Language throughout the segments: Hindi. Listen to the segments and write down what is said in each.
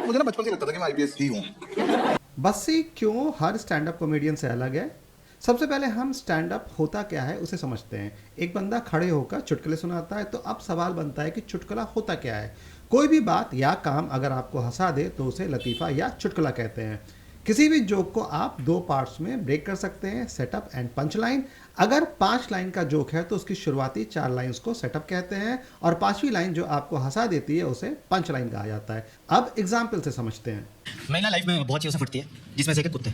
मुझे ना बचपन से लगता था कि मैं आईपीएस ही हूँ। बस्सी क्यों हर स्टैंड अप कॉमेडियन से अलग है? सबसे पहले हम स्टैंड अप होता क्या है उसे समझते हैं। एक बंदा खड़े होकर चुटकुले सुनाता है, तो अब सवाल बनता है कि चुटकुला होता क्या है। कोई भी बात या काम अगर आपको हंसा दे तो उसे लतीफ़ा या चुटकुला कहते हैं। किसी भी जोक को आप दो पार्ट्स में ब्रेक कर सकते हैं, सेटअप एंड पंच लाइन। अगर 5 लाइन का जोक है तो उसकी शुरुआती 4 लाइंस को सेटअप कहते हैं और 5वीं लाइन जो आपको हंसा देती है उसे पंच लाइन कहा जाता है। अब एग्जाम्पल से समझते हैं। मैं ना लाइफ में बहुत चीज़ों से फटती है, जिसमें से एक है कुत्ते।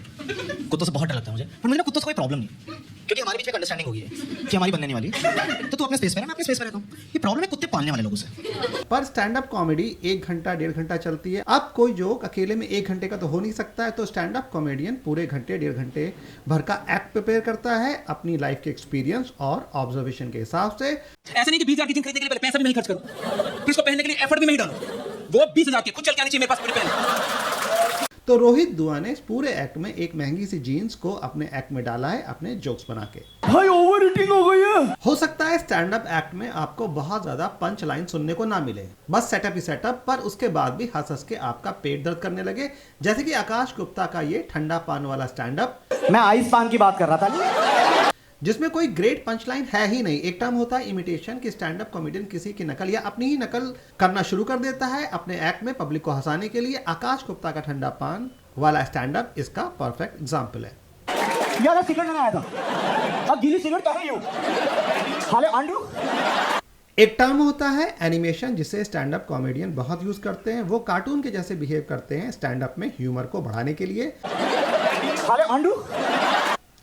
कुत्तों से बहुत डर लगता है मुझे, पर मुझे ना कुत्तों से कोई प्रॉब्लम नहीं, क्योंकि हमारे बीच में अंडरस्टैंडिंग हो गई है कि हमारी बनने नहीं वाली। तो तू अपने स्पेस में, मैं अपने स्पेस में रहता हूँ। ये प्रॉब्लम है कुत्ते पालने वाले लोगों से। पर स्टैंड अप कॉमेडी 1 घंटा 1.5 घंटा चलती है। अब कोई जोक अकेले में 1 घंटे का तो हो नहीं सकता है, तो स्टैंड अप कॉमेडियन पूरे घंटे 1.5 घंटे भर का एक्ट प्रिपेयर करता है अपनी लाइफ के एक्सपीरियंस और ऑब्जर्वेशन के हिसाब से। ऐसा नहीं कि 20,000 की जींस खरीदने के लिए पहले पैसा भी नहीं खर्च करूं, फिर इसको पहनने के लिए एफर्ट भी नहीं डालूं। वो 20,000 की खुद चल के आनी चाहिए मेरे पास पूरी पहन। तो रोहित दुआ ने इस पूरे एक्ट में एक महंगी सी जीन्स को अपने एक्ट में डाला है अपने जोक्स बना के। भाई ओवर ईटिंग हो गई है। हो सकता है स्टैंड अप एक्ट में आपको बहुत ज्यादा पंच लाइन सुनने को ना मिले, बस सेटअप ही सेटअप, पर उसके बाद भी हंस हंस के आपका पेट दर्द करने लगे, जैसे कि आकाश गुप्ता का ये ठंडा पान वाला स्टैंड अप। मैं आइस पान की बात कर रहा था, जिसमें कोई ग्रेट पंच लाइन है ही नहीं। एक टर्म होता है इमिटेशन, कि स्टैंड अप कॉमेडियन किसी की नकल या अपनी ही नकल करना शुरू कर देता है अपने एक्ट में पब्लिक को हंसाने के लिए। आकाश गुप्ता का ठंडा पान वाला स्टैंड अप इसका परफेक्ट एग्जाम्पल है। यार सिगरेट लेने आया था, अब गीली सिगरेट कहाँ गई? हाले आंडू। एक टर्म होता है एनिमेशन, जिसे स्टैंड अप कॉमेडियन बहुत यूज करते हैं। वो कार्टून के जैसे बिहेव करते हैं स्टैंड अप में ह्यूमर को बढ़ाने के लिए। हाले आंडू।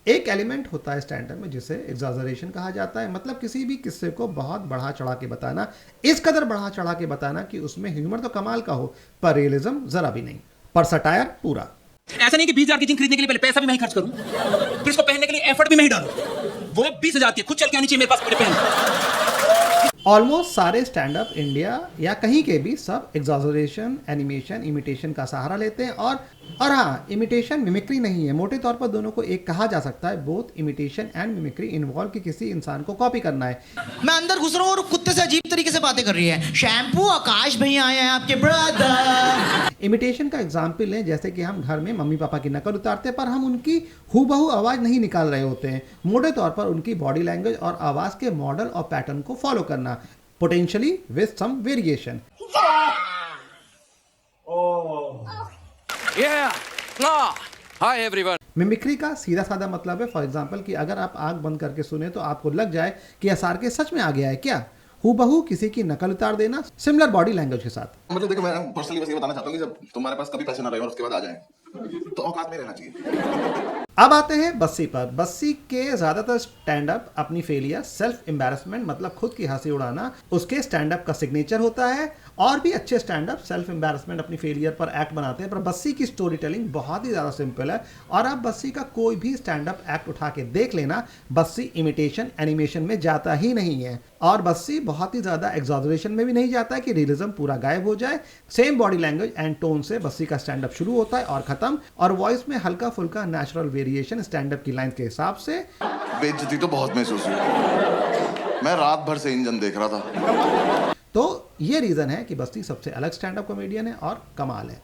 एक एलिमेंट होता है स्टैंड अप में जिसे एग्जैजरेशन कहा जाता है, मतलब किसी भी किस्से को बहुत बढ़ा चढ़ा के बताना, इस कदर बढ़ा चढ़ा के बताना कि उसमें ह्यूमर तो कमाल का हो पर रियलिज्म जरा भी नहीं, पर सटायर पूरा। ऐसा नहीं कि 20,000 की जींस खरीदने के लिए पहले पैसा भी नहीं खर्च करूं, फिर इसको पहनने के लिए एफर्ट भी नहीं डालूं। वो 20,000 की खुद चल के आनी चाहिए मेरे पास पूरी पहन। ऑलमोस्ट सारे स्टैंड अप इंडिया या कहीं के भी सब एग्जैजरेशन, एनिमेशन, इमिटेशन का सहारा लेते हैं। और हाँ, इमिटेशन मिमिक्री नहीं है। मोटे तौर पर दोनों को एक कहा जा सकता है। Both imitation and mimicry involve कि किसी इंसान को कॉपी करना है। मैं अंदर घुस रहा हूँ और कुत्ते से अजीब तरीके से बातें कर रही है। शैम्पू आकाश भैया आए हैं आपके ब्रदर। इमिटेशन का एग्जाम्पल लें, जैसे कि हम घर में मम्मी पापा की नकल उतारते हैं पर हम उनकी हूबहू आवाज नहीं निकाल रहे होते हैं। मोटे तौर पर उनकी बॉडी लैंग्वेज और आवाज के मॉडल और पैटर्न को फॉलो करना, potentially with some variation. Hi everyone. Mimicry का सीधा साधा मतलब है, फॉर एग्जाम्पल कि अगर आप आंख बंद करके सुने तो आपको लग जाए कि एसआर के सच में आ गया है क्या। हूबहू किसी की नकल उतार देना सिमिलर बॉडी लैंग्वेज के साथ। मतलब देखो, मैं पर्सनली बस ये बताना चाहता हूँ कि जब तुम्हारे पास कभी पैसे ना रहे और उसके बाद आ जाए तो औकात में रहना चाहिए। अब आते हैं बस्सी पर। बस्सी के ज्यादातर स्टैंड अप अपनी फेलियर, सेल्फ एम्बैरसमेंट मतलब खुद की हंसी उड़ाना उसके स्टैंड अप का सिग्नेचर होता है। और भी अच्छे स्टैंड अप सेल्फ एम्बैरसमेंट अपनी फेलियर पर एक्ट बनाते हैं, पर बस्सी की स्टोरी टेलिंग बहुत ही ज्यादा सिंपल है। और आप बस्सी का कोई भी स्टैंड अप एक्ट उठा के देख लेना, बस्सी इमिटेशन, एनिमेशन में जाता ही नहीं है। और बस्सी बहुत ही ज्यादा एग्जैजरेशन में भी नहीं जाता है कि रियलिज्म पूरा गायब हो जाए। Same body language and tone से बस्सी का स्टैंड अप शुरू होता है और खत्म, और वॉइस में हल्का फुल्का नेचुरल वेरिएशन स्टैंड अप की लाइन के हिसाब से। बेइज्जती तो बहुत महसूस हुई, मैं रात भर से इंजन देख रहा था। तो ये रीजन है कि बस्सी सबसे अलग स्टैंड अप कॉमेडियन है और कमाल है।